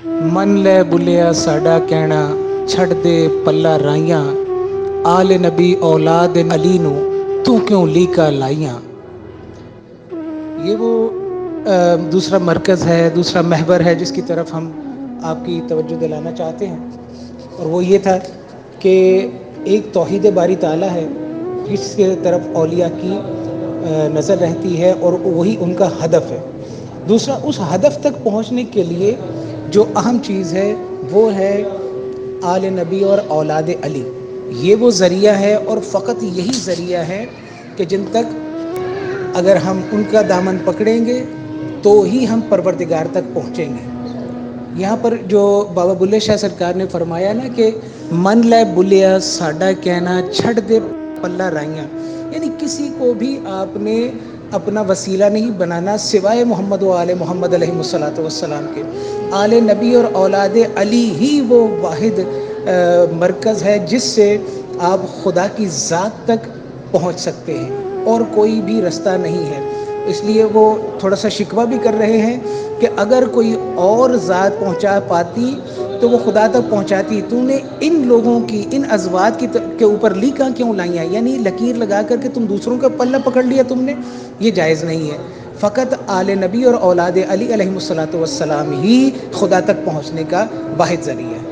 من لے بلیا ساڈا کہنا چھڑ دے پلا رائیاں آل نبی اولاد علی نو تو کیوں لیکا لائیاں. یہ وہ دوسرا مرکز ہے، دوسرا محور ہے جس کی طرف ہم آپ کی توجہ دلانا چاہتے ہیں، اور وہ یہ تھا کہ ایک توحید باری تعالیٰ ہے جس کے طرف اولیاء کی نظر رہتی ہے اور وہی ان کا ہدف ہے. دوسرا، اس ہدف تک پہنچنے کے لیے جو اہم چیز ہے وہ ہے آل نبی اور اولاد علی. یہ وہ ذریعہ ہے اور فقط یہی ذریعہ ہے کہ جن تک اگر ہم ان کا دامن پکڑیں گے تو ہی ہم پروردگار تک پہنچیں گے. یہاں پر جو بابا بلے شاہ سرکار نے فرمایا نا کہ من لے بلیا ساڈا کہنا چھڑ دے پلا رائیاں، یعنی کسی کو بھی آپ نے اپنا وسیلہ نہیں بنانا سوائے محمد و آل محمد علیہ الصلوۃ والسلام کے. آل نبی اور اولاد علی ہی وہ واحد مرکز ہے جس سے آپ خدا کی ذات تک پہنچ سکتے ہیں، اور کوئی بھی رستہ نہیں ہے. اس لیے وہ تھوڑا سا شکوہ بھی کر رہے ہیں کہ اگر کوئی اور ذات پہنچا پاتی تو وہ خدا تک پہنچاتی. تو نے ان لوگوں کی، ان ازواج کے اوپر لیکاں کیوں لائیاں، یعنی لکیر لگا کر کے تم دوسروں کا پلہ پکڑ لیا تم نے، یہ جائز نہیں ہے. فقط آل نبی اور اولاد علی علیہ الصلوۃ والسلام ہی خدا تک پہنچنے کا واحد ذریعہ ہے.